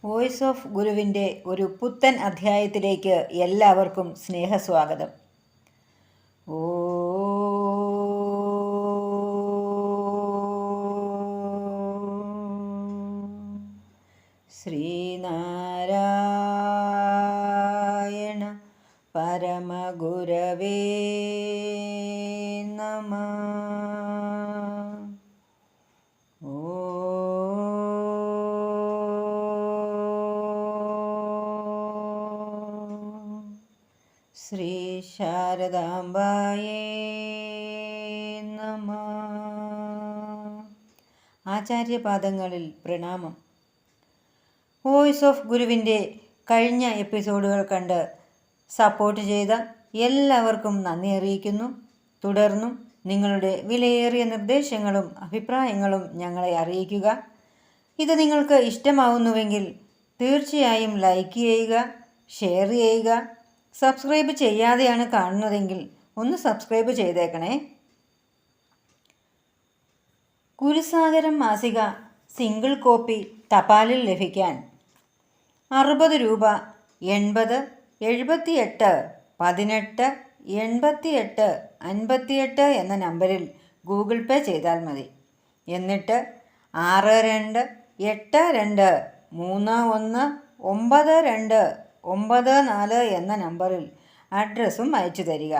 Voice of ഗുരുവിൻ്റെ ഒരു പുത്തൻ അധ്യായത്തിലേക്ക് എല്ലാവർക്കും സ്നേഹസ്വാഗതം. ഓ ശ്രീനാരായണ പരമഗുരവേ നമഃ. ശ്രീ ശാരദാംബായേ നമഃ. ആചാര്യപാദങ്ങളിൽ പ്രണാമം. വോയിസ് ഓഫ് ഗുരുവിൻ്റെ കഴിഞ്ഞ എപ്പിസോഡുകൾ കണ്ട് സപ്പോർട്ട് ചെയ്ത എല്ലാവർക്കും നന്ദി അറിയിക്കുന്നു. തുടർന്നും നിങ്ങളുടെ വിലയേറിയ നിർദ്ദേശങ്ങളും അഭിപ്രായങ്ങളും ഞങ്ങളെ അറിയിക്കുക. ഇത് നിങ്ങൾക്ക് ഇഷ്ടമാവുന്നുവെങ്കിൽ തീർച്ചയായും ലൈക്ക് ചെയ്യുക, ഷെയർ ചെയ്യുക. സബ്സ്ക്രൈബ് ചെയ്യാതെയാണ് കാണുന്നതെങ്കിൽ ഒന്ന് സബ്സ്ക്രൈബ് ചെയ്തേക്കണേ. ഗുരുസാഗരം മാസിക സിംഗിൾ കോപ്പി തപാലിൽ ലഭിക്കാൻ 60 രൂപ 80 78 18 88 58 എന്ന നമ്പറിൽ ഗൂഗിൾ പേ ചെയ്താൽ മതി. എന്നിട്ട് 6282319294 എന്ന നമ്പറിൽ അഡ്രസ്സും അയച്ചു തരിക.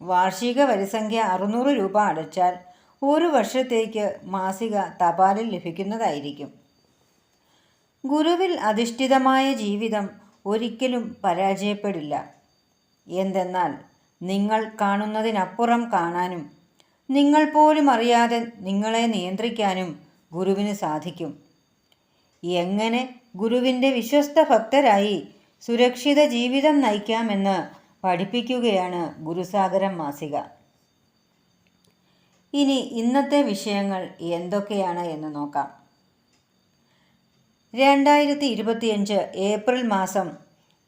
വാർഷിക വരിസംഖ്യ 600 രൂപ അടച്ചാൽ 1 വർഷത്തേക്ക് മാസിക തപാലിൽ ലഭിക്കുന്നതായിരിക്കും. ഗുരുവിൽ അധിഷ്ഠിതമായ ജീവിതം ഒരിക്കലും പരാജയപ്പെടില്ല. എന്തെന്നാൽ നിങ്ങൾ കാണുന്നതിനപ്പുറം കാണാനും നിങ്ങൾ പോലും അറിയാതെ നിങ്ങളെ നിയന്ത്രിക്കാനും ഗുരുവിന് സാധിക്കും. എങ്ങനെ ഗുരുവിൻ്റെ വിശ്വസ്ത ഭക്തരായി സുരക്ഷിത ജീവിതം നയിക്കാമെന്ന് പഠിപ്പിക്കുകയാണ് ഗുരുസാഗരം മാസിക. ഇനി ഇന്നത്തെ വിഷയങ്ങൾ എന്തൊക്കെയാണ് എന്ന് നോക്കാം. 2025 ഏപ്രിൽ മാസം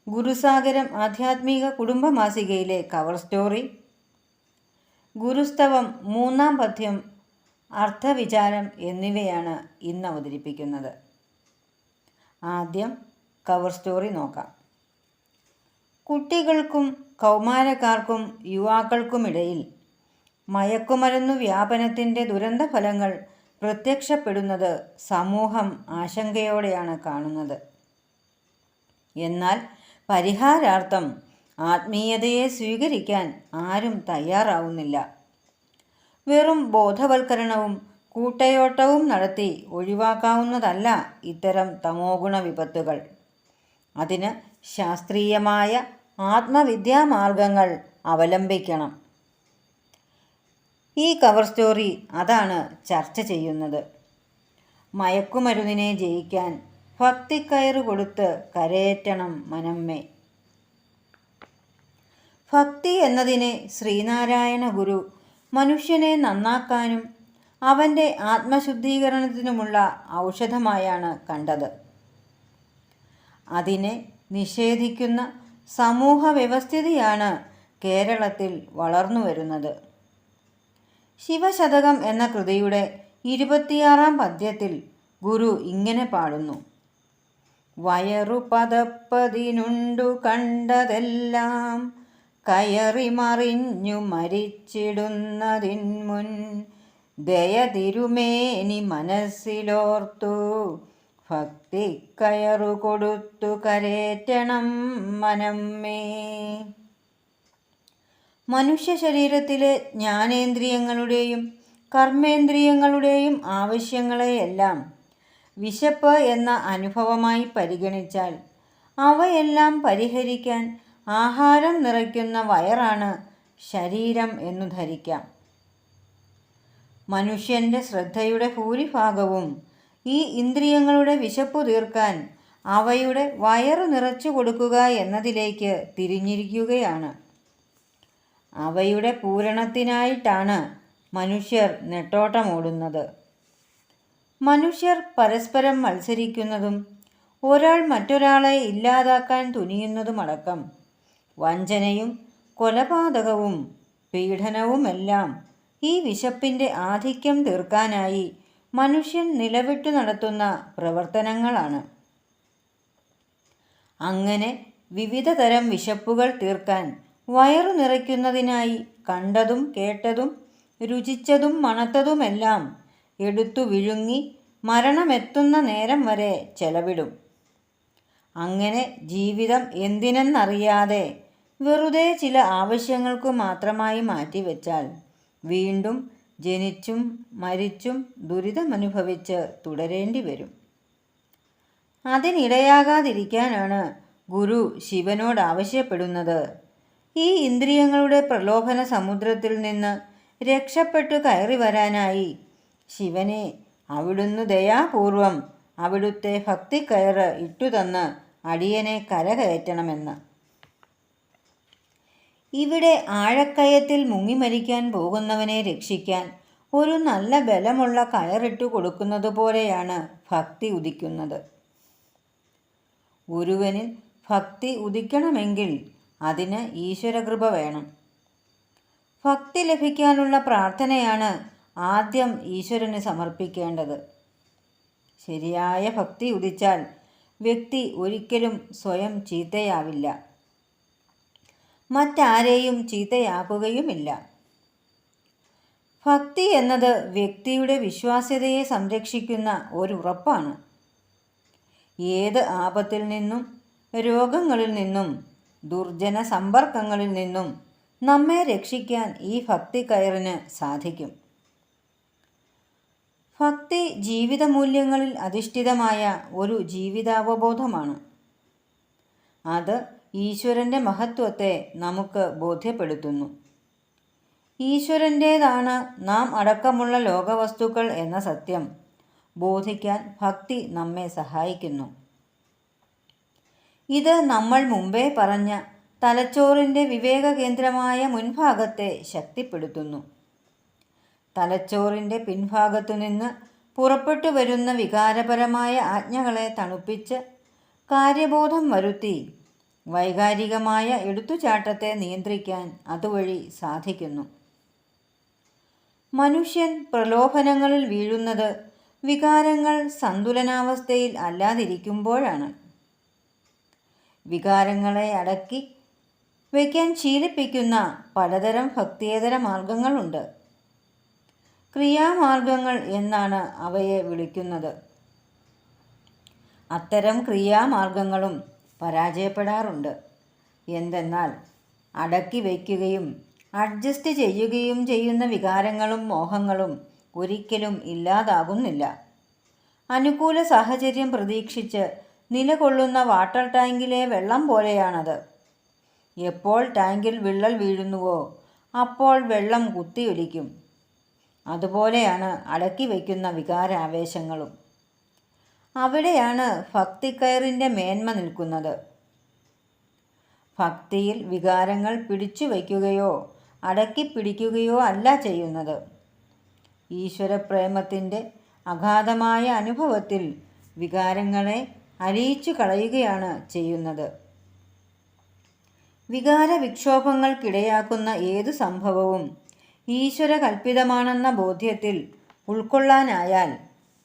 ഗുരുസാഗരം ആധ്യാത്മിക കുടുംബ മാസികയിലെ കവർ സ്റ്റോറി, ഗുരുസ്തവം 3-ാം പദ്യം, അർത്ഥവിചാരം എന്നിവയാണ് ഇന്ന് അവതരിപ്പിക്കുന്നത്. ആദ്യം കവർ സ്റ്റോറി നോക്കാം. കുട്ടികൾക്കും കൗമാരക്കാർക്കും യുവാക്കൾക്കുമിടയിൽ മയക്കുമരുന്നു വ്യാപനത്തിൻ്റെ ദുരന്തഫലങ്ങൾ പ്രത്യക്ഷപ്പെടുന്നത് സമൂഹം ആശങ്കയോടെയാണ് കാണുന്നത്. എന്നാൽ പരിഹാരാർത്ഥം ആത്മീയതയെ സ്വീകരിക്കാൻ ആരും തയ്യാറാവുന്നില്ല. വെറും ബോധവൽക്കരണവും കൂട്ടയോട്ടവും നടത്തി ഒഴിവാക്കാവുന്നതല്ല ഇത്തരം തമോഗുണ വിപത്തുകൾ. അതിന് ശാസ്ത്രീയമായ ആത്മവിദ്യാമാർഗങ്ങൾ അവലംബിക്കണം. ഈ കവർ സ്റ്റോറി അതാണ് ചർച്ച ചെയ്യുന്നത്. മയക്കുമരുന്നിനെ ജയിക്കാൻ ഭക്തിക്കയറ് കൊടുത്ത് കരയേറ്റണം മനമ്മേ. ഭക്തി എന്നതിനെ ശ്രീനാരായണ ഗുരു മനുഷ്യനെ നന്നാക്കാനും അവൻ്റെ ആത്മശുദ്ധീകരണത്തിനുമുള്ള ഔഷധമായാണ് കണ്ടത്. അതിനെ നിഷേധിക്കുന്ന സമൂഹ വ്യവസ്ഥിതിയാണ് കേരളത്തിൽ വളർന്നു വരുന്നത്. ശിവശതകം എന്ന കൃതിയുടെ 26-ാം പദ്യത്തിൽ ഗുരു ഇങ്ങനെ പാടുന്നു: വയറു പതപ്പതിനുണ്ടു കണ്ടതെല്ലാം കയറി മറിഞ്ഞു മരിച്ചിടുന്നതിൻ മുൻ ദയ തിരുമേനി മനസ്സിലോർത്തു ഭക്തി കയറു കൊടുത്തു കരേറ്റണം മനമ്മേ. മനുഷ്യ ശരീരത്തിലെ ജ്ഞാനേന്ദ്രിയങ്ങളുടെയും കർമ്മേന്ദ്രിയങ്ങളുടെയും ആവശ്യങ്ങളെയെല്ലാം വിശപ്പ് എന്ന അനുഭവമായി പരിഗണിച്ചാൽ അവയെല്ലാം പരിഹരിക്കാൻ ആഹാരം നിറയ്ക്കുന്ന വയറാണ് ശരീരം എന്നു ധരിക്കാം. മനുഷ്യൻ്റെ ശ്രദ്ധയുടെ ഭൂരിഭാഗവും ഈ ഇന്ദ്രിയങ്ങളുടെ വിശപ്പു തീർക്കാൻ അവയുടെ വയറു നിറച്ചു കൊടുക്കുക എന്നതിലേക്ക് തിരിഞ്ഞിരിക്കുകയാണ്. അവയുടെ പൂരണത്തിനായിട്ടാണ് മനുഷ്യർ നെട്ടോട്ടമോടുന്നത്. മനുഷ്യർ പരസ്പരം മത്സരിക്കുന്നതും ഒരാൾ മറ്റൊരാളെ ഇല്ലാതാക്കാൻ തുനിയുന്നതുമടക്കം വഞ്ചനയും കൊലപാതകവും പീഡനവുമെല്ലാം ഈ വിശപ്പിൻ്റെ ആധിക്യം തീർക്കാനായി മനുഷ്യൻ നിലവിട്ടു നടത്തുന്ന പ്രവർത്തനങ്ങളാണ്. അങ്ങനെ വിവിധ തരം വിശപ്പുകൾ തീർക്കാൻ വയറു നിറയ്ക്കുന്നതിനായി കണ്ടതും കേട്ടതും രുചിച്ചതും മണത്തതുമെല്ലാം എടുത്തു വിഴുങ്ങി മരണമെത്തുന്ന നേരം വരെ ചെലവിടും. അങ്ങനെ ജീവിതം എന്തിനെന്നറിയാതെ വെറുതെ ചില ആവശ്യങ്ങൾക്കു മാത്രമായി മാറ്റിവെച്ചാൽ വീണ്ടും ജനിച്ചും മരിച്ചും ദുരിതമനുഭവിച്ച് തുടരേണ്ടി വരും. അതിനിടയാകാതിരിക്കാനാണ് ഗുരു ശിവനോട് ആവശ്യപ്പെടുന്നത്. ഈ ഇന്ദ്രിയങ്ങളുടെ പ്രലോഭന സമുദ്രത്തിൽ നിന്ന് രക്ഷപ്പെട്ടു കയറി വരാനായി ശിവനെ അവിടുന്ന് ദയാപൂർവം അവിടുത്തെ ഭക്തിക്കയറ് ഇട്ടുതന്ന് അടിയനെ കരകയറ്റണമെന്ന്. ഇവിടെ ആഴക്കയത്തിൽ മുങ്ങിമരിക്കാൻ പോകുന്നവനെ രക്ഷിക്കാൻ ഒരു നല്ല ബലമുള്ള കയറിട്ടു കൊടുക്കുന്നത് പോലെയാണ് ഭക്തി ഉദിക്കുന്നത്. ഒരുവനിൽ ഭക്തി ഉദിക്കണമെങ്കിൽ അതിന് ഈശ്വരകൃപ വേണം. ഭക്തി ലഭിക്കാനുള്ള പ്രാർത്ഥനയാണ് ആദ്യം ഈശ്വരന് സമർപ്പിക്കേണ്ടത്. ശരിയായ ഭക്തി ഉദിച്ചാൽ വ്യക്തി ഒരിക്കലും സ്വയം ചീത്തയാവില്ല, മറ്റാരെയും ചീത്തയാക്കുകയുമില്ല. ഭക്തി എന്നത് വ്യക്തിയുടെ വിശ്വാസ്യതയെ സംരക്ഷിക്കുന്ന ഒരുറപ്പാണ്. ഏത് ആപത്തിൽ നിന്നും, രോഗങ്ങളിൽ നിന്നും, ദുർജന സമ്പർക്കങ്ങളിൽ നിന്നും നമ്മെ രക്ഷിക്കാൻ ഈ ഭക്തി കയറിന് സാധിക്കും. ഭക്തി ജീവിതമൂല്യങ്ങളിൽ അധിഷ്ഠിതമായ ഒരു ജീവിതാവബോധമാണ്. അത് ഈശ്വരൻ്റെ മഹത്വത്തെ നമുക്ക് ബോധ്യപ്പെടുത്തുന്നു. ഈശ്വരൻ്റേതാണ് നാം അടക്കമുള്ള ലോകവസ്തുക്കൾ എന്ന സത്യം ബോധിക്കാൻ ഭക്തി നമ്മെ സഹായിക്കുന്നു. ഇത് നമ്മൾ മുമ്പേ പറഞ്ഞ തലച്ചോറിൻ്റെ വിവേകകേന്ദ്രമായ മുൻഭാഗത്തെ ശക്തിപ്പെടുത്തുന്നു. തലച്ചോറിൻ്റെ പിൻഭാഗത്തു നിന്ന് പുറപ്പെട്ടു വരുന്ന വികാരപരമായ ആജ്ഞകളെ തണുപ്പിച്ച് കാര്യബോധം വരുത്തി വൈകാരികമായ എടുത്തുചാട്ടത്തെ നിയന്ത്രിക്കാൻ അതുവഴി സാധിക്കുന്നു. മനുഷ്യൻ പ്രലോഭനങ്ങളിൽ വീഴുന്നത് വികാരങ്ങൾ സന്തുലനാവസ്ഥയിൽ അല്ലാതിരിക്കുമ്പോഴാണ്. വികാരങ്ങളെ അടക്കി വയ്ക്കാൻ ശീലിപ്പിക്കുന്ന പലതരം ഭക്തിയേതര മാർഗങ്ങളുണ്ട്. ക്രിയാമാർഗങ്ങൾ എന്നാണ് അവയെ വിളിക്കുന്നത്. അത്തരം ക്രിയാമാർഗങ്ങളും പരാജയപ്പെടാറുണ്ട്. എന്തെന്നാൽ അടക്കി വയ്ക്കുകയും അഡ്ജസ്റ്റ് ചെയ്യുകയും ചെയ്യുന്ന വികാരങ്ങളും മോഹങ്ങളും ഒരിക്കലും ഇല്ലാതാകുന്നില്ല. അനുകൂല സാഹചര്യം പ്രതീക്ഷിച്ച് നിലകൊള്ളുന്ന വാട്ടർ ടാങ്കിലെ വെള്ളം പോലെയാണത്. എപ്പോൾ ടാങ്കിൽ വിള്ളൽ വീഴുന്നുവോ അപ്പോൾ വെള്ളം കുത്തിയൊലിക്കും. അതുപോലെയാണ് അടക്കി വയ്ക്കുന്ന വികാരാവേശങ്ങളും. അവിടെയാണ് ഭക്തിക്കയറിൻ്റെ മേന്മ നിൽക്കുന്നത്. ഭക്തിയിൽ വികാരങ്ങൾ പിടിച്ചു വയ്ക്കുകയോ അടക്കി പിടിക്കുകയോ അല്ല ചെയ്യുന്നത്. ഈശ്വരപ്രേമത്തിൻ്റെ അഗാധമായ അനുഭവത്തിൽ വികാരങ്ങളെ അലിയിച്ചു കളയുകയാണ് ചെയ്യുന്നത്. വികാരവിക്ഷോഭങ്ങൾക്കിടയാക്കുന്ന ഏതു സംഭവവും ഈശ്വര കൽപ്പിതമാണെന്ന ബോധ്യത്തിൽ ഉൾക്കൊള്ളാനായാൽ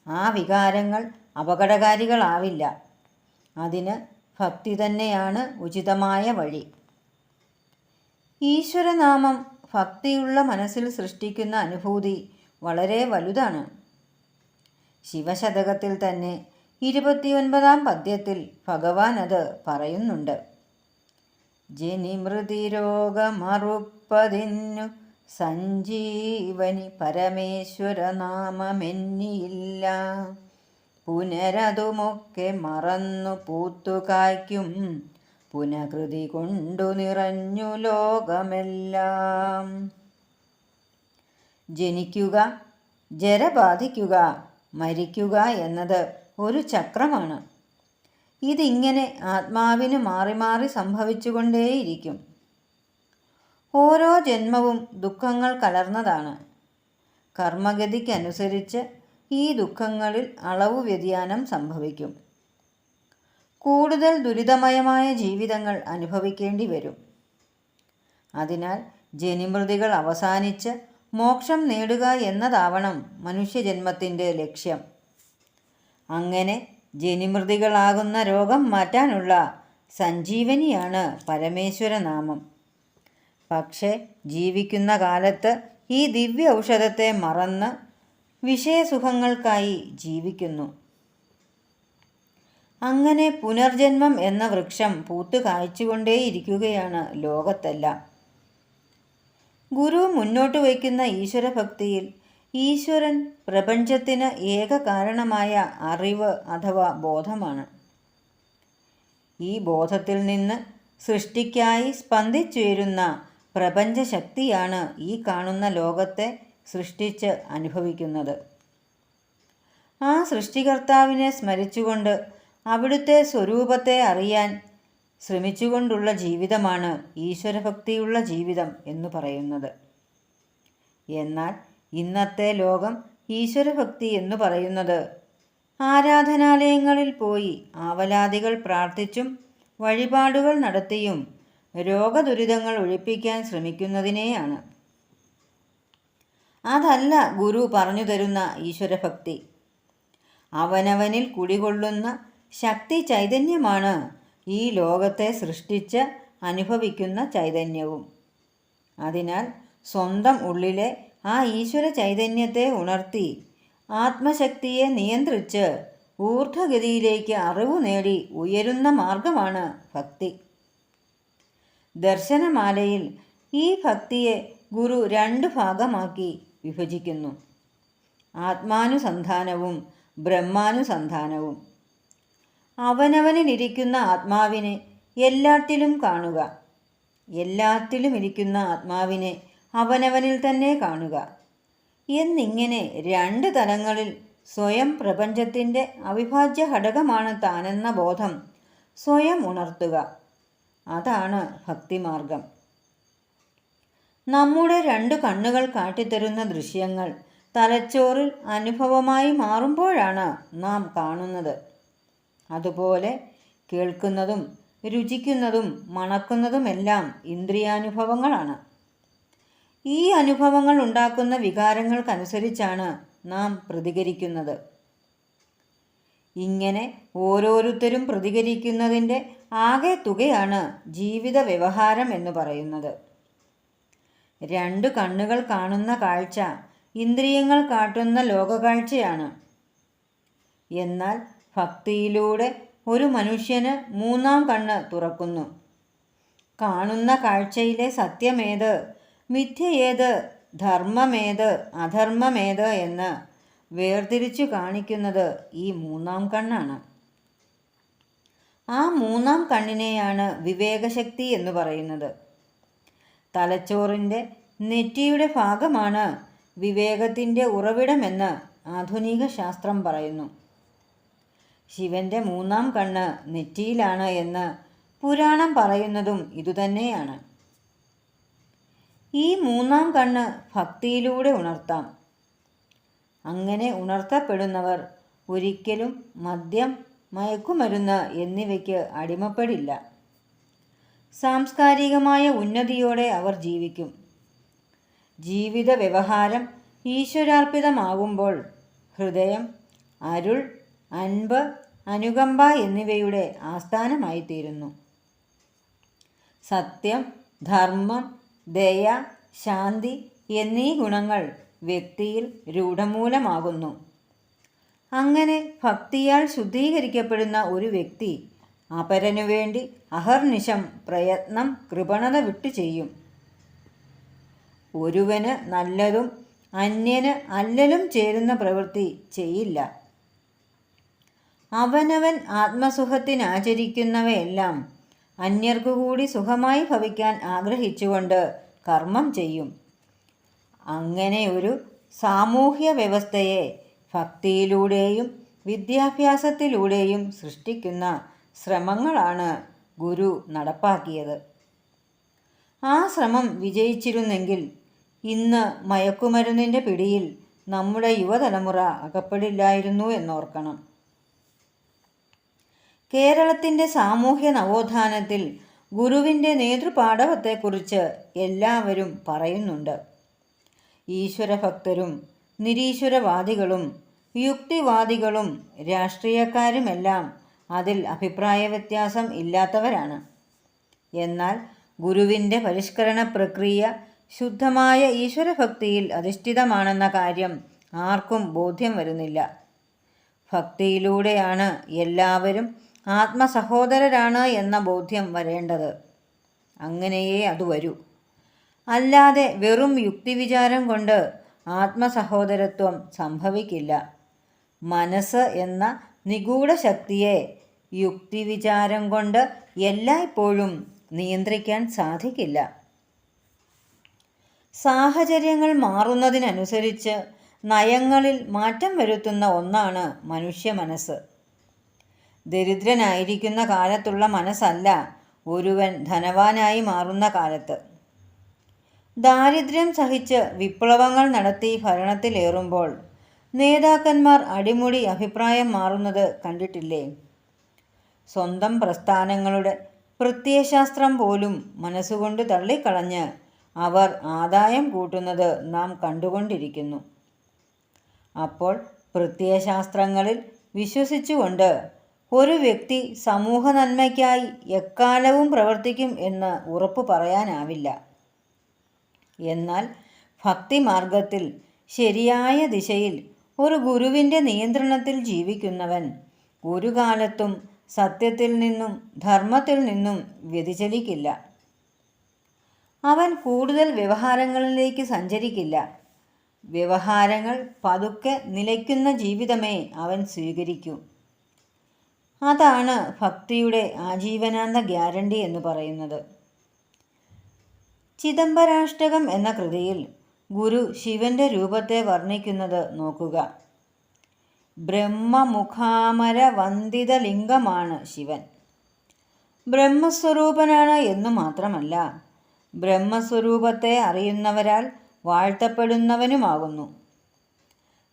ആ വികാരങ്ങൾ അപകടകാരികളാവില്ല. അതിന് ഭക്തി തന്നെയാണ് ഉചിതമായ വഴി. ഈശ്വരനാമം ഭക്തിയുള്ള മനസ്സിൽ സൃഷ്ടിക്കുന്ന അനുഭൂതി വളരെ വലുതാണ്. ശിവശതകത്തിൽ തന്നെ 29-ാം പദ്യത്തിൽ ഭഗവാൻ അത് പറയുന്നുണ്ട്. ജനിമൃതി രോഗമറുപ്പതിന്നു സഞ്ജീവനി പരമേശ്വരനാമമെന്നിയില്ല, പുനരതുമൊക്കെ മറന്നു പൂത്തുകായ്ക്കും പുനകൃതി കൊണ്ടു നിറഞ്ഞു ലോകമെല്ലാം. ജനിക്കുക, ജര ബാധിക്കുക, മരിക്കുക എന്നത് ഒരു ചക്രമാണ്. ഇതിങ്ങനെ ആത്മാവിന് മാറി മാറി സംഭവിച്ചുകൊണ്ടേയിരിക്കും. ഓരോ ജന്മവും ദുഃഖങ്ങൾ കലർന്നതാണ്. കർമ്മഗതിക്കനുസരിച്ച് ഈ ദുഃഖങ്ങളിൽ അളവു വ്യതിയാനം സംഭവിക്കും. കൂടുതൽ ദുരിതമയമായ ജീവിതങ്ങൾ അനുഭവിക്കേണ്ടി വരും. അതിനാൽ ജനിമൃതികൾ അവസാനിച്ച് മോക്ഷം നേടുക എന്നതാവണം മനുഷ്യജന്മത്തിൻ്റെ ലക്ഷ്യം. അങ്ങനെ ജനിമൃതികളാകുന്ന രോഗം മാറ്റാനുള്ള സഞ്ജീവനിയാണ് പരമേശ്വരനാമം. പക്ഷേ ജീവിക്കുന്ന കാലത്ത് ഈ ദിവ്യ ഔഷധത്തെ മറന്ന് വിഷയസുഖങ്ങൾക്കായി ജീവിക്കുന്നു. അങ്ങനെ പുനർജന്മം എന്ന വൃക്ഷം പൂത്തു കായ്ച്ചുകൊണ്ടേയിരിക്കുകയാണ് ലോകത്തെല്ലാം. ഗുരു മുന്നോട്ട് വയ്ക്കുന്ന ഈശ്വരഭക്തിയിൽ ഈശ്വരൻ പ്രപഞ്ചത്തിന് ഏക കാരണമായ അറിവ് അഥവാ ബോധമാണ്. ഈ ബോധത്തിൽ നിന്ന് സൃഷ്ടിക്കായി സ്പന്ദിച്ചുയരുന്ന പ്രപഞ്ചശക്തിയാണ് ഈ കാണുന്ന ലോകത്തെ സൃഷ്ടിച്ച് അനുഭവിക്കുന്നത്. ആ സൃഷ്ടികർത്താവിനെ സ്മരിച്ചുകൊണ്ട് അവിടുത്തെ സ്വരൂപത്തെ അറിയാൻ ശ്രമിച്ചുകൊണ്ടുള്ള ജീവിതമാണ് ഈശ്വരഭക്തിയുള്ള ജീവിതം എന്ന് പറയുന്നത്. എന്നാൽ ഇന്നത്തെ ലോകം ഈശ്വരഭക്തി എന്ന് പറയുന്നത് ആരാധനാലയങ്ങളിൽ പോയി ആവലാദികൾ പ്രാർത്ഥിച്ചും വഴിപാടുകൾ നടത്തിയും രോഗദുരിതങ്ങൾ ഒഴിപ്പിക്കാൻ ശ്രമിക്കുന്നതിനെയാണ്. അതല്ല ഗുരു പറഞ്ഞു തരുന്ന ഈശ്വരഭക്തി. അവനവനിൽ കുടികൊള്ളുന്ന ശക്തി ചൈതന്യമാണ് ഈ ലോകത്തെ സൃഷ്ടിച്ച് അനുഭവിക്കുന്ന ചൈതന്യവും. അതിനാൽ സ്വന്തം ഉള്ളിലെ ആ ഈശ്വര ചൈതന്യത്തെ ഉണർത്തി ആത്മശക്തിയെ നിയന്ത്രിച്ച് ഊർധ്വഗതിയിലേക്ക് അറിവ് നേടി ഉയരുന്ന മാർഗമാണ് ഭക്തി. ദർശനമാലയിൽ ഈ ഭക്തിയെ ഗുരു 2 ഭാഗമാക്കി വിഭജിക്കുന്നു: ആത്മാനുസന്ധാനവും ബ്രഹ്മാനുസന്ധാനവും. അവനവനിലിരിക്കുന്ന ആത്മാവിനെ എല്ലാറ്റിലും കാണുക, എല്ലാറ്റിലും ഇരിക്കുന്ന ആത്മാവിനെ അവനവനിൽ തന്നെ കാണുക എന്നിങ്ങനെ 2 തലങ്ങളിൽ സ്വയം പ്രപഞ്ചത്തിൻ്റെ അവിഭാജ്യ ഘടകമാണ് താനെന്ന ബോധം സ്വയം ഉണർത്തുക. അതാണ് ഭക്തിമാർഗം. നമ്മുടെ 2 കണ്ണുകൾ കാട്ടിത്തരുന്ന ദൃശ്യങ്ങൾ തലച്ചോറിൽ അനുഭവമായി മാറുമ്പോഴാണ് നാം കാണുന്നത്. അതുപോലെ കേൾക്കുന്നതും രുചിക്കുന്നതും മണക്കുന്നതുമെല്ലാം ഇന്ദ്രിയാനുഭവങ്ങളാണ്. ഈ അനുഭവങ്ങൾ ഉണ്ടാക്കുന്ന വികാരങ്ങൾക്കനുസരിച്ചാണ് നാം പ്രതികരിക്കുന്നത്. ഇങ്ങനെ ഓരോരുത്തരും പ്രതികരിക്കുന്നതിൻ്റെ ആകെ തുകയാണ് ജീവിത വ്യവഹാരം എന്ന് പറയുന്നത്. 2 കണ്ണുകൾ കാണുന്ന കാഴ്ച ഇന്ദ്രിയങ്ങൾ കാട്ടുന്ന ലോകകാഴ്ചയാണ്. എന്നാൽ ഭക്തിയിലൂടെ ഒരു മനുഷ്യന് 3-ാം കണ്ണ് തുറക്കുന്നു. കാണുന്ന കാഴ്ചയിലെ സത്യമേത്, മിഥ്യയേത്, ധർമ്മമേത്, അധർമ്മമേത് എന്ന് വേർതിരിച്ചു കാണിക്കുന്നത് ഈ 3-ാം കണ്ണാണ്. ആ 3-ാം കണ്ണിനെയാണ് വിവേകശക്തി എന്ന് പറയുന്നത്. തലച്ചോറിൻ്റെ നെറ്റിയുടെ ഭാഗമാണ് വിവേകത്തിൻ്റെ ഉറവിടമെന്ന് ആധുനിക ശാസ്ത്രം പറയുന്നു. ശിവൻ്റെ 3-ാം കണ്ണ് നെറ്റിയിലാണ് എന്ന് പുരാണം പറയുന്നതും ഇതുതന്നെയാണ്. ഈ 3-ാം കണ്ണ് ഭക്തിയിലൂടെ ഉണർത്താം. അങ്ങനെ ഉണർത്തപ്പെടുന്നവർ ഒരിക്കലും മദ്യം, മയക്കുമരുന്ന് എന്നിവയ്ക്ക് അടിമപ്പെടില്ല. സാംസ്കാരികമായ ഉന്നതിയോടെ അവർ ജീവിക്കും. ജീവിത വ്യവഹാരം ഈശ്വരാർപ്പിതമാകുമ്പോൾ ഹൃദയം അരുൾ, അൻപ്, അനുകമ്പ എന്നിവയുടെ ആസ്ഥാനമായിത്തീരുന്നു. സത്യം, ധർമ്മം, ദയ, ശാന്തി എന്നീ ഗുണങ്ങൾ വ്യക്തിയിൽ രൂഢമൂലമാകുന്നു. അങ്ങനെ ഭക്തിയാൽ ശുദ്ധീകരിക്കപ്പെടുന്ന ഒരു വ്യക്തി അപരനു വേണ്ടി അഹർനിശം പ്രയത്നം, കൃപണത വിട്ടു ചെയ്യും. ഒരുവന് നല്ലതും അന്യന് അല്ലലും ചേരുന്ന പ്രവൃത്തി ചെയ്യില്ല. അവനവൻ ആത്മസുഖത്തിനാചരിക്കുന്നവയെല്ലാം അന്യർക്കു കൂടി സുഖമായി ഭവിക്കാൻ ആഗ്രഹിച്ചുകൊണ്ട് കർമ്മം ചെയ്യും. അങ്ങനെ ഒരു സാമൂഹ്യ വ്യവസ്ഥയെ ഭക്തിയിലൂടെയും വിദ്യാഭ്യാസത്തിലൂടെയും സൃഷ്ടിക്കുന്ന ശ്രമങ്ങളാണ് ഗുരു നടപ്പാക്കിയത്. ആ ശ്രമം വിജയിച്ചിരുന്നെങ്കിൽ ഇന്ന് മയക്കുമരുന്നിൻ്റെ പിടിയിൽ നമ്മുടെ യുവതലമുറ അകപ്പെടില്ലായിരുന്നു എന്നോർക്കണം. കേരളത്തിൻ്റെ സാമൂഹ്യ നവോത്ഥാനത്തിൽ ഗുരുവിൻ്റെ നേതൃപാടവത്തെക്കുറിച്ച് എല്ലാവരും പറയുന്നുണ്ട്. ഈശ്വരഭക്തരും നിരീശ്വരവാദികളും യുക്തിവാദികളും രാഷ്ട്രീയക്കാരുമെല്ലാം അതിൽ അഭിപ്രായ വ്യത്യാസം ഇല്ലാത്തവരാണ്. എന്നാൽ ഗുരുവിൻ്റെ പരിഷ്കരണ പ്രക്രിയ ശുദ്ധമായ ഈശ്വരഭക്തിയിൽ അധിഷ്ഠിതമാണെന്ന കാര്യം ആർക്കും ബോധ്യം വരുന്നില്ല. ഭക്തിയിലൂടെയാണ് എല്ലാവരും ആത്മസഹോദരരാണ് എന്ന ബോധ്യം വരേണ്ടത്. അങ്ങനെയേ അത് വരൂ. അല്ലാതെ വെറും യുക്തിവിചാരം കൊണ്ട് ആത്മസഹോദരത്വം സംഭവിക്കില്ല. മനസ്സ് എന്ന നിഗൂഢ ശക്തിയെ യുക്തിവിചാരം കൊണ്ട് എല്ലായ്പ്പോഴും നിയന്ത്രിക്കാൻ സാധിക്കില്ല. സാഹചര്യങ്ങൾ മാറുന്നതിനനുസരിച്ച് നയങ്ങളിൽ മാറ്റം വരുത്തുന്ന ഒന്നാണ് മനുഷ്യ മനസ്സ്. ദരിദ്രനായിരിക്കുന്ന കാലത്തുള്ള മനസ്സല്ല ഒരുവൻ ധനവാനായി മാറുന്ന കാലത്ത്. ദാരിദ്ര്യം സഹിച്ച് വിപ്ലവങ്ങൾ നടത്തി ഭരണത്തിലേറുമ്പോൾ നേതാക്കന്മാർ അടിമുടി അഭിപ്രായം മാറുന്നത് കണ്ടിട്ടില്ലേ? സ്വന്തം പ്രസ്ഥാനങ്ങളുടെ പ്രത്യയശാസ്ത്രം പോലും മനസ്സുകൊണ്ട് തള്ളിക്കളഞ്ഞ് അവർ ആദായം കൂട്ടുന്നത് നാം കണ്ടുകൊണ്ടിരിക്കുന്നു. അപ്പോൾ പ്രത്യയശാസ്ത്രങ്ങളിൽ വിശ്വസിച്ചുകൊണ്ട് ഒരു വ്യക്തി സമൂഹ നന്മയ്ക്കായി എക്കാലവും പ്രവർത്തിക്കും എന്ന് ഉറപ്പു പറയാനാവില്ല. എന്നാൽ ഭക്തിമാർഗത്തിൽ ശരിയായ ദിശയിൽ ഒരു ഗുരുവിൻ്റെ നിയന്ത്രണത്തിൽ ജീവിക്കുന്നവൻ ഒരു കാലത്തും സത്യത്തിൽ നിന്നും ധർമ്മത്തിൽ നിന്നും വ്യതിചലിക്കില്ല. അവൻ കൂടുതൽ വ്യവഹാരങ്ങളിലേക്ക് സഞ്ചരിക്കില്ല. വ്യവഹാരങ്ങൾ പതുക്കെ നിലയ്ക്കുന്ന ജീവിതമേ അവൻ സ്വീകരിക്കൂ. അതാണ് ഭക്തിയുടെ ആജീവനാന്ത ഗ്യാരണ്ടി എന്ന് പറയുന്നത്. ചിദംബരാഷ്ടകം എന്ന കൃതിയിൽ ഗുരു ശിവന്റെ രൂപത്തെ വർണ്ണിക്കുന്നത് നോക്കുക. ബ്രഹ്മമുഖാമര വന്ദിത ലിംഗമാണ് ശിവൻ. ബ്രഹ്മസ്വരൂപനാണ് എന്നു മാത്രമല്ല, ബ്രഹ്മസ്വരൂപത്തെ അറിയുന്നവരാൽ വാഴ്ത്തപ്പെടുന്നവനുമാകുന്നു.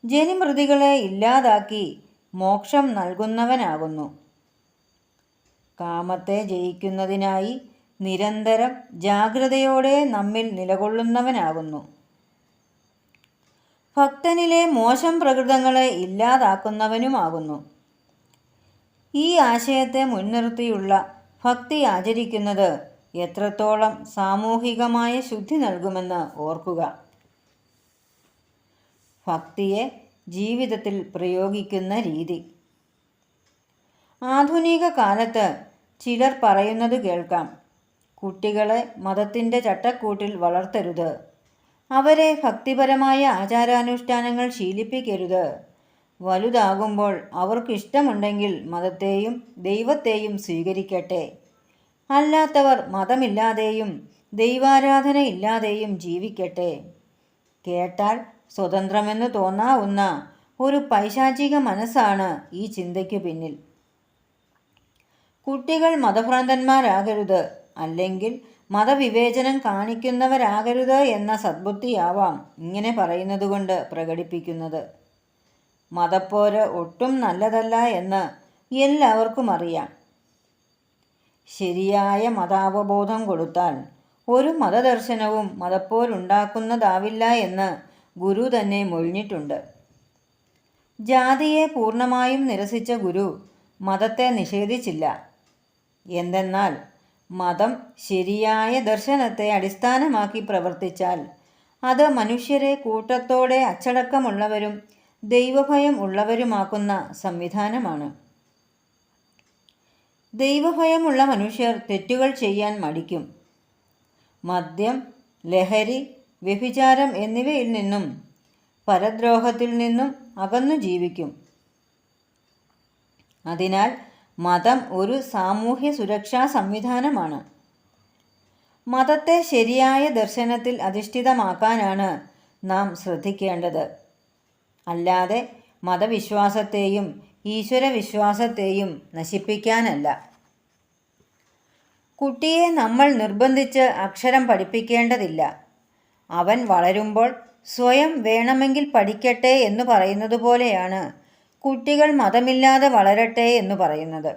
ജനിമൃതികളെ ഇല്ലാതാക്കി മോക്ഷം നൽകുന്നവനാകുന്നു. കാമത്തെ ജയിക്കുന്നതിനായി നിരന്തരം ജാഗ്രതയോടെ നമ്മിൽ നിലകൊള്ളുന്നവനാകുന്നു. ഭക്തനിലെ മോശം പ്രകൃതങ്ങളെ ഇല്ലാതാക്കുന്നവനുമാകുന്നു. ഈ ആശയത്തെ മുൻനിർത്തിയുള്ള ഭക്തി ആചരിക്കുന്നത് എത്രത്തോളം സാമൂഹികമായ ശുദ്ധി നൽകുമെന്ന് ഓർക്കുക. ഭക്തിയെ ജീവിതത്തിൽ പ്രയോഗിക്കുന്ന രീതി. ആധുനിക കാലത്ത് ചിലർ പറയുന്നത് കേൾക്കാം, കുട്ടികളെ മതത്തിൻ്റെ ചട്ടക്കൂട്ടിൽ വളർത്തരുത്, അവരെ ഭക്തിപരമായ ആചാരാനുഷ്ഠാനങ്ങൾ ശീലിപ്പിക്കരുത്, വലുതാകുമ്പോൾ അവർക്കിഷ്ടമുണ്ടെങ്കിൽ മതത്തെയും ദൈവത്തെയും സ്വീകരിക്കട്ടെ, അല്ലാത്തവർ മതമില്ലാതെയും ദൈവാരാധന ഇല്ലാതെയും ജീവിക്കട്ടെ. കേട്ടാൽ സ്വതന്ത്രമെന്ന് തോന്നാവുന്ന ഒരു പൈശാചിക മനസ്സാണ് ഈ ചിന്തയ്ക്ക് പിന്നിൽ. കുട്ടികൾ മതഭ്രാന്തന്മാരാകരുത്, അല്ലെങ്കിൽ മതവിവേചനം കാണിക്കുന്നവരാകരുത് എന്ന സദ്ബുദ്ധിയാവാം ഇങ്ങനെ പറയുന്നതുകൊണ്ട് പ്രകടിപ്പിക്കുന്നത്. മതപ്പോര് ഒട്ടും നല്ലതല്ല എന്ന് എല്ലാവർക്കും അറിയാം. ശരിയായ മതാവബോധം കൊടുത്താൽ ഒരു മതദർശനവും മതപ്പോരുണ്ടാക്കുന്നതാവില്ല എന്ന് ഗുരു തന്നെ മൊഴിഞ്ഞിട്ടുണ്ട്. ജാതിയെ പൂർണ്ണമായും നിരസിച്ച ഗുരു മതത്തെ നിഷേധിച്ചില്ല. എന്തെന്നാൽ മതം ശരിയായ ദർശനത്തെ അടിസ്ഥാനമാക്കി പ്രവർത്തിച്ചാൽ അത് മനുഷ്യരെ കൂട്ടത്തോടെ അച്ചടക്കമുള്ളവരും ദൈവഭയം ഉള്ളവരുമാക്കുന്ന സംവിധാനമാണ്. ദൈവഭയമുള്ള മനുഷ്യർ തെറ്റുകൾ ചെയ്യാൻ മടിക്കും. മദ്യം, ലഹരി, വ്യഭിചാരം എന്നിവയിൽ നിന്നും പരദ്രോഹത്തിൽ നിന്നും അകന്നു ജീവിക്കും. അതിനാൽ മതം ഒരു സാമൂഹ്യ സുരക്ഷാ സംവിധാനമാണ്. മതത്തെ ശരിയായ ദർശനത്തിൽ അധിഷ്ഠിതമാക്കാനാണ് നാം ശ്രദ്ധിക്കേണ്ടത്. അല്ലാതെ മതവിശ്വാസത്തെയും ഈശ്വരവിശ്വാസത്തെയും നശിപ്പിക്കാനല്ല. കുട്ടിയെ നമ്മൾ നിർബന്ധിച്ച് അക്ഷരം പഠിപ്പിക്കേണ്ടതില്ല. അവൻ വളരുമ്പോൾ സ്വയം വേണമെങ്കിൽ പഠിക്കട്ടെ എന്ന് പറയുന്നത് പോലെയാണ് കുട്ടികൾ മതമില്ലാതെ വളരട്ടെ എന്ന് പറയുന്നത്.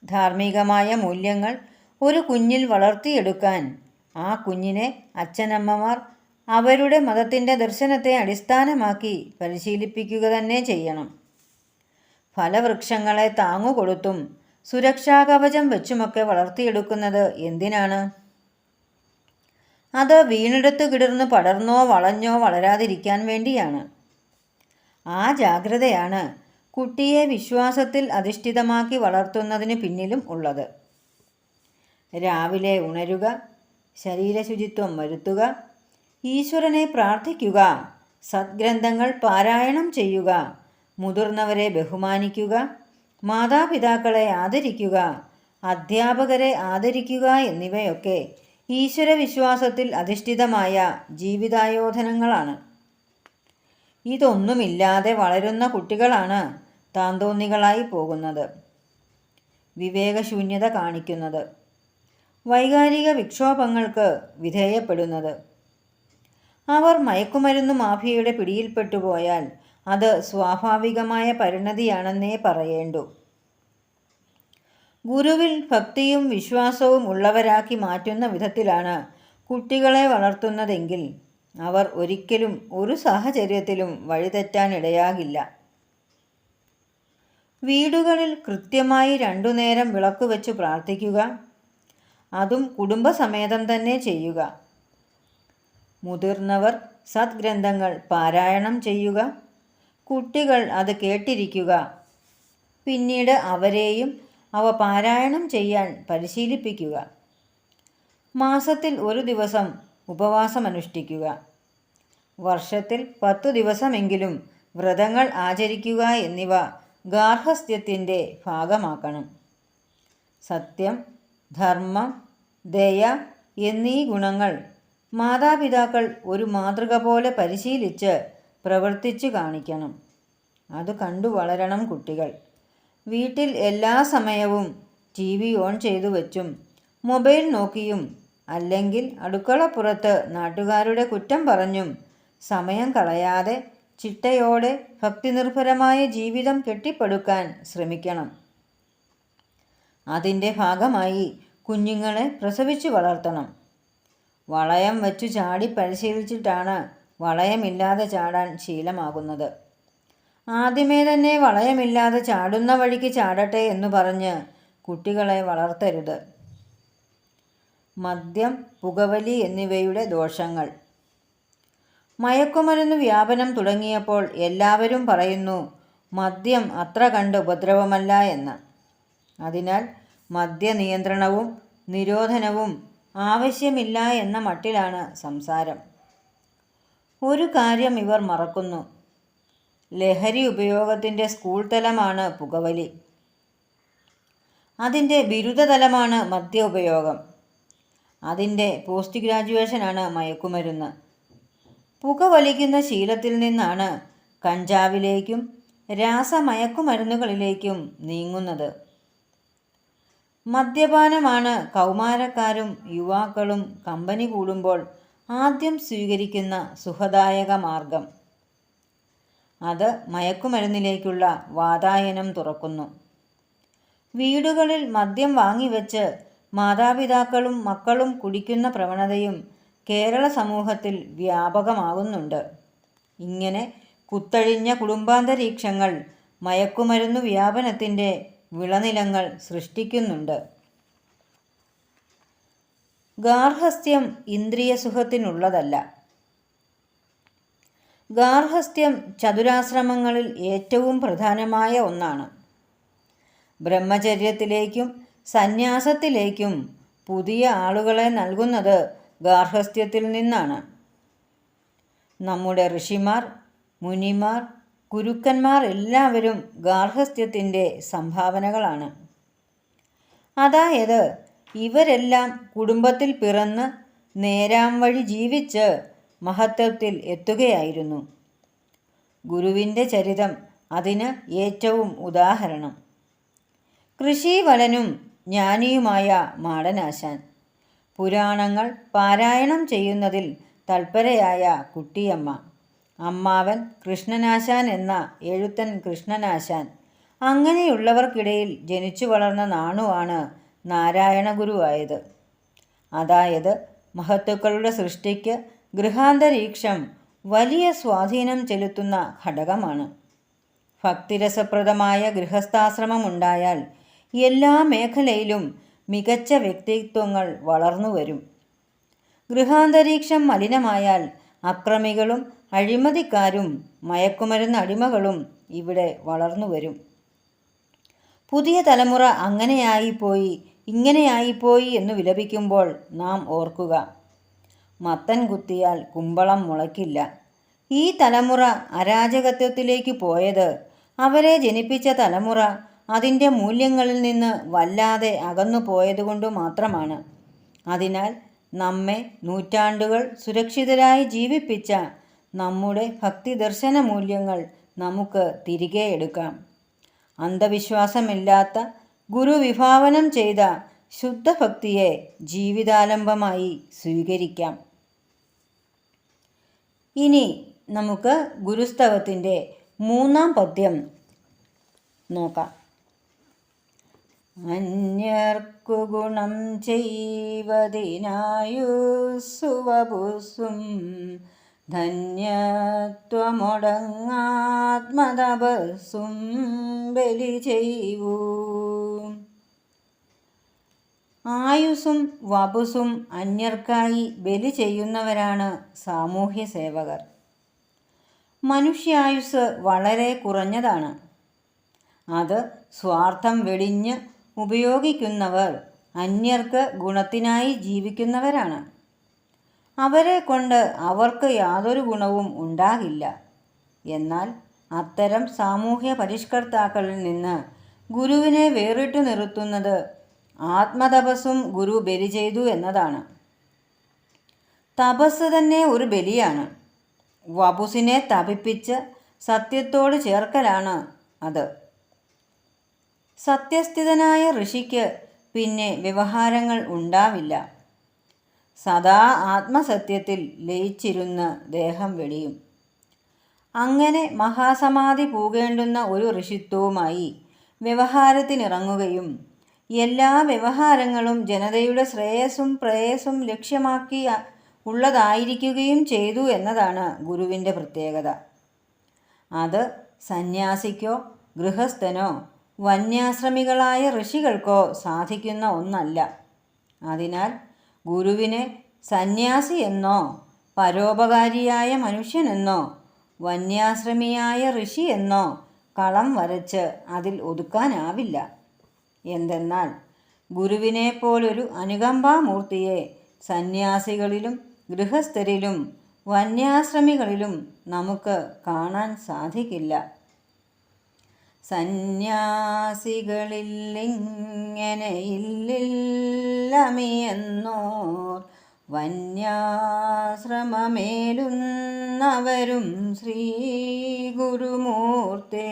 ധാർമ്മികമായ മൂല്യങ്ങൾ ഒരു കുഞ്ഞിൽ വളർത്തിയെടുക്കാൻ ആ കുഞ്ഞിനെ അച്ഛനമ്മമാർ അവരുടെ മതത്തിൻ്റെ ദർശനത്തെ അടിസ്ഥാനമാക്കി പരിശീലിപ്പിക്കുക തന്നെ ചെയ്യണം. ഫലവൃക്ഷങ്ങളെ താങ്ങുകൊടുത്തും സുരക്ഷാകവചം വെച്ചുമൊക്കെ വളർത്തിയെടുക്കുന്നത് എന്തിനാണ്? അത് വീണെടുത്ത് കിടന്ന് പടർന്നോ വളഞ്ഞോ വളരാതിരിക്കാൻ വേണ്ടിയാണ്. ആ ജാഗ്രതയാണ് കുട്ടിയെ വിശ്വാസത്തിൽ അധിഷ്ഠിതമാക്കി വളർത്തുന്നതിന് പിന്നിലും ഉള്ളത്. രാവിലെ ഉണരുക, ശരീരശുചിത്വം വരുത്തുക, ഈശ്വരനെ പ്രാർത്ഥിക്കുക, സദ്ഗ്രന്ഥങ്ങൾ പാരായണം ചെയ്യുക, മുതിർന്നവരെ ബഹുമാനിക്കുക, മാതാപിതാക്കളെ ആദരിക്കുക, അധ്യാപകരെ ആദരിക്കുക എന്നിവയൊക്കെ ഈശ്വരവിശ്വാസത്തിൽ അധിഷ്ഠിതമായ ജീവിതായോധനങ്ങളാണ്. ഇതൊന്നുമില്ലാതെ വളരുന്ന കുട്ടികളാണ് താന്തോന്നികളായി പോകുന്നത്, വിവേകശൂന്യത കാണിക്കുന്നത്, വൈകാരിക വിക്ഷോഭങ്ങൾക്ക് വിധേയപ്പെടുന്നത്. അവർ മയക്കുമരുന്ന് മാഫിയയുടെ പിടിയിൽപ്പെട്ടുപോയാൽ അത് സ്വാഭാവികമായ പരിണതിയാണെന്നേ പറയേണ്ടൂ. ഗുരുവിൽ ഭക്തിയും വിശ്വാസവും ഉള്ളവരാക്കി മാറ്റുന്ന വിധത്തിലാണ് കുട്ടികളെ വളർത്തുന്നതെങ്കിൽ അവർ ഒരിക്കലും ഒരു സാഹചര്യത്തിലും വഴിതെറ്റാനിടയാകില്ല. വീടുകളിൽ കൃത്യമായി 2 നേരം വിളക്കുവെച്ച് പ്രാർത്ഥിക്കുക, അതും കുടുംബസമേതം തന്നെ ചെയ്യുക. മുതിർന്നവർ സദ്ഗ്രന്ഥങ്ങൾ പാരായണം ചെയ്യുക, കുട്ടികൾ അത് കേട്ടിരിക്കുക. പിന്നീട് അവരെയും അവ പാരായണം ചെയ്യാൻ പരിശീലിപ്പിക്കുക. മാസത്തിൽ 1 ദിവസം ഉപവാസമനുഷ്ഠിക്കുക. വർഷത്തിൽ 10 ദിവസമെങ്കിലും വ്രതങ്ങൾ ആചരിക്കുക എന്നിവ ഗാർഹസ്ഥ്യത്തിൻ്റെ ഭാഗമാക്കണം. സത്യം, ധർമ്മം, ദയ എന്നീ ഗുണങ്ങൾ മാതാപിതാക്കൾ ഒരു മാതൃക പോലെ പരിശീലിച്ച് പ്രവർത്തിച്ചു കാണിക്കണം. അത് കണ്ടു വളരണം കുട്ടികൾ. വീട്ടിൽ എല്ലാ സമയവും TV ഓൺ ചെയ്തു വച്ചും മൊബൈൽ നോക്കിയും അല്ലെങ്കിൽ അടുക്കളപ്പുറത്ത് നാട്ടുകാരുടെ കുറ്റം പറഞ്ഞും സമയം കളയാതെ ചിട്ടയോടെ ഭക്തിനിർഭരമായ ജീവിതം കെട്ടിപ്പടുക്കാൻ ശ്രമിക്കണം. അതിൻ്റെ ഭാഗമായി കുഞ്ഞുങ്ങളെ പ്രസവിച്ചു വളർത്തണം. വളയം വച്ചു ചാടി പരിശീലിച്ചിട്ടാണ് വളയമില്ലാതെ ചാടാൻ ശീലമാകുന്നത്. ആദ്യമേ തന്നെ വളയമില്ലാതെ ചാടുന്ന വഴിക്ക് ചാടട്ടെ എന്ന് പറഞ്ഞ് കുട്ടികളെ വളർത്തരുത്. മദ്യം, പുകവലി എന്നിവയുടെ ദോഷങ്ങൾ. മയക്കുമരുന്ന് വ്യാപനം തുടങ്ങിയപ്പോൾ എല്ലാവരും പറയുന്നു മദ്യം അത്ര കണ്ട് ഉപദ്രവമല്ല എന്ന്. അതിനാൽ മദ്യനിയന്ത്രണവും നിരോധനവും ആവശ്യമില്ല എന്ന മട്ടിലാണ് സംസാരം. ഒരു കാര്യം ഇവർ മറക്കുന്നു. ലഹരി ഉപയോഗത്തിൻ്റെ സ്കൂൾ തലമാണ് പുകവലി. അതിൻ്റെ ബിരുദതലമാണ് മദ്യ ഉപയോഗം. അതിൻ്റെ പോസ്റ്റ് ഗ്രാജുവേഷനാണ് മയക്കുമരുന്ന്. പുകവലിക്കുന്ന ശീലത്തിൽ നിന്നാണ് കഞ്ചാവിലേക്കും രാസമയക്കുമരുന്നുകളിലേക്കും നീങ്ങുന്നത്. മദ്യപാനമാണ് കൗമാരക്കാരും യുവാക്കളും കമ്പനി കൂടുമ്പോൾ ആദ്യം സ്വീകരിക്കുന്ന സുഖദായക മാർഗം. അത് മയക്കുമരുന്നിലേക്കുള്ള വാതായനം തുറക്കുന്നു. വീടുകളിൽ മദ്യം വാങ്ങിവെച്ച് മാതാപിതാക്കളും മക്കളും കുടിക്കുന്ന പ്രവണതയും കേരള സമൂഹത്തിൽ വ്യാപകമാകുന്നുണ്ട്. ഇങ്ങനെ കുത്തഴിഞ്ഞ കുടുംബാന്തരീക്ഷങ്ങൾ മയക്കുമരുന്നു വ്യാപനത്തിൻ്റെ വിളനിലങ്ങൾ സൃഷ്ടിക്കുന്നുണ്ട്. ഗാർഹസ്ഥ്യം ഇന്ദ്രിയസുഖത്തിനുള്ളതല്ല. ഗാർഹസ്ഥ്യം ചതുരാശ്രമങ്ങളിൽ ഏറ്റവും പ്രധാനമായ ഒന്നാണ്. ബ്രഹ്മചര്യത്തിലേക്കും സന്യാസത്തിലേക്കും പുതിയ ആളുകളെ നൽകുന്നത് ഗാർഹസ്ഥ്യത്തിൽ നിന്നാണ്. നമ്മുടെ ഋഷിമാർ, മുനിമാർ, ഗുരുക്കന്മാർ എല്ലാവരും ഗാർഹസ്ഥ്യത്തിൻ്റെ സംഭാവനകളാണ്. അതായത് ഇവരെല്ലാം കുടുംബത്തിൽ പിറന്ന് നേരാം വഴി ജീവിച്ച് മഹത്വത്തിൽ എത്തുകയായിരുന്നു. ഗുരുവിൻ്റെ ചരിതം അതിന് ഏറ്റവും ഉദാഹരണം. കൃഷിവലനും ജ്ഞാനിയുമായ മാടനാശാൻ, പുരാണങ്ങൾ പാരായണം ചെയ്യുന്നതിൽ തൽപരയായ കുട്ടിയമ്മ, അമ്മാവൻ കൃഷ്ണനാശാൻ എന്ന എഴുത്തൻ കൃഷ്ണനാശാൻ, അങ്ങനെയുള്ളവർക്കിടയിൽ ജനിച്ചു വളർന്ന നാണുവാണ് നാരായണ ഗുരുവായത്. അതായത് മഹത്തുക്കളുടെ സൃഷ്ടിക്ക് ഗൃഹാന്തരീക്ഷം വലിയ സ്വാധീനം ചെലുത്തുന്ന ഘടകമാണ്. ഭക്തിരസപ്രദമായ ഗൃഹസ്ഥാശ്രമമുണ്ടായാൽ എല്ലാ മേഖലയിലും മികച്ച വ്യക്തിത്വങ്ങൾ വളർന്നു വരും. ഗൃഹാന്തരീക്ഷം മലിനമായാൽ അക്രമികളും അഴിമതിക്കാരും മയക്കുമരുന്ന് അടിമകളും ഇവിടെ വളർന്നു വരും. പുതിയ തലമുറ അങ്ങനെയായിപ്പോയി ഇങ്ങനെയായിപ്പോയി എന്നു വിലപിക്കുമ്പോൾ നാം ഓർക്കുക, മത്തൻ കുത്തിയാൽ കുമ്പളം മുളയ്ക്കില്ല. ഈ തലമുറ അരാജകത്വത്തിലേക്ക് പോയത് അവരെ ജനിപ്പിച്ച തലമുറ അതിൻ്റെ മൂല്യങ്ങളിൽ നിന്ന് വല്ലാതെ അകന്നു പോയതുകൊണ്ട് മാത്രമാണ്. അതിനാൽ നമ്മെ നൂറ്റാണ്ടുകൾ സുരക്ഷിതരായി ജീവിപ്പിച്ച നമ്മുടെ ഭക്തിദർശന മൂല്യങ്ങൾ നമുക്ക് തിരികെ എടുക്കാം. അന്ധവിശ്വാസമില്ലാത്ത ഗുരു വിഭാവനം ചെയ്ത ശുദ്ധഭക്തിയെ ജീവിതാലംബമായി സ്വീകരിക്കാം. ഇനി നമുക്ക് ഗുരുസ്തവത്തിൻ്റെ 3-ാം പദ്യം നോക്കാം. അന്യർക്കു ഗുണം ചെയ്വതിനായുസ്സുവപുസ്സും ധന്യത്വമൊടങ്ങാത്മതപസ്സും ബലി ചെയ്വൂ. ആയുസ്സും വപുസ്സും അന്യർക്കായി ബലി ചെയ്യുന്നവരാണ് സാമൂഹ്യ സേവകർ. മനുഷ്യായുസ് വളരെ കുറഞ്ഞതാണ്. അത് സ്വാർത്ഥം വെടിഞ്ഞ് ഉപയോഗിക്കുന്നവർ അന്യർക്ക് ഗുണത്തിനായി ജീവിക്കുന്നവരാണ്. അവരെ കൊണ്ട് അവർക്ക് യാതൊരു ഗുണവും ഉണ്ടാകില്ല. എന്നാൽ അത്തരം സാമൂഹ്യ പരിഷ്കർത്താക്കളിൽ നിന്ന് ഗുരുവിനെ വേറിട്ടു നിർത്തുന്നത് ആത്മതപസ്സും ഗുരു ബലി ചെയ്തു എന്നതാണ്. തപസ് തന്നെ ഒരു ബലിയാണ്. വപുസിനെ തപിപ്പിച്ച് സത്യത്തോട് ചേർക്കലാണ് അത്. സത്യസ്ഥിതനായ ഋഷിക്ക് പിന്നെ വ്യവഹാരങ്ങൾ ഉണ്ടാവില്ല. സദാ ആത്മസത്യത്തിൽ ലയിച്ചിരുന്ന് ദേഹം വെടിയും. അങ്ങനെ മഹാസമാധി പൂകേണ്ടുന്ന ഒരു ഋഷിത്വവുമായി വ്യവഹാരത്തിനിറങ്ങുകയും എല്ലാ വ്യവഹാരങ്ങളും ജനതയുടെ ശ്രേയസ്സും പ്രേയസ്സും ലക്ഷ്യമാക്കി ഉള്ളതായിരിക്കുകയും ചെയ്തു എന്നതാണ് ഗുരുവിൻ്റെ പ്രത്യേകത. അത് സന്യാസിക്കോ ഗൃഹസ്ഥനോ വന്യാശ്രമികളായ ഋഷികൾക്കോ സാധിക്കുന്ന ഒന്നല്ല. അതിനാൽ ഗുരുവിനെ സന്യാസി എന്നോ പരോപകാരിയായ മനുഷ്യനെന്നോ വന്യാശ്രമിയായ ഋഷി എന്നോ കളം വരച്ച് അതിൽ ഒതുക്കാനാവില്ല. എന്തെന്നാൽ ഗുരുവിനെ പോലൊരു അനുകമ്പാമൂർത്തിയെ സന്യാസികളിലും ഗൃഹസ്ഥരിലും വന്യാശ്രമികളിലും നമുക്ക് കാണാൻ സാധിക്കില്ല. സന്യാസികളില്ലിങ്ങനെയില്ലമിയെന്നോർ വന്യാശ്രമമേലുന്നവരും ശ്രീ ഗുരുമൂർത്തേ.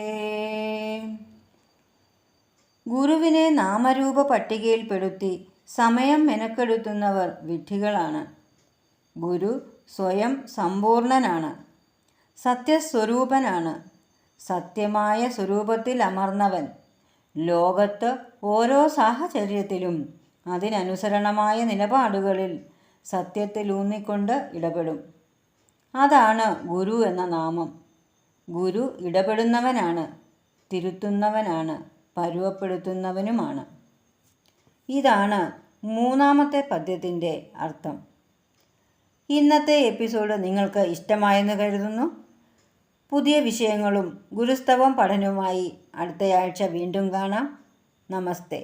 ഗുരുവിനെ നാമരൂപ പട്ടികയിൽപ്പെടുത്തി സമയം മെനക്കെടുത്തുന്നവർ വിഡ്ഢികളാണ്. ഗുരു സ്വയം സമ്പൂർണനാണ്, സത്യസ്വരൂപനാണ്, സത്യമായ സ്വരൂപത്തിൽ അമർന്നവൻ. ലോകത്ത് ഓരോ സാഹചര്യത്തിലും അതിനനുസരണമായ നിലപാടുകളിൽ സത്യത്തിലൂന്നിക്കൊണ്ട് ഇടപെടും. അതാണ് ഗുരു എന്ന നാമം. ഗുരു ഇടപെടുന്നവനാണ്, തിരുത്തുന്നവനാണ്, പരുവപ്പെടുത്തുന്നവനുമാണ്. ഇതാണ് 3-ാമത്തെ പദ്യത്തിൻ്റെ അർത്ഥം. ഇന്നത്തെ എപ്പിസോഡ് നിങ്ങൾക്ക് ഇഷ്ടമായെന്ന് കരുതുന്നു. പുതിയ വിഷയങ്ങളും ഗുരുസ്തവം പഠനവുമായി അടുത്തയാഴ്ച വീണ്ടും കാണാം. നമസ്തേ.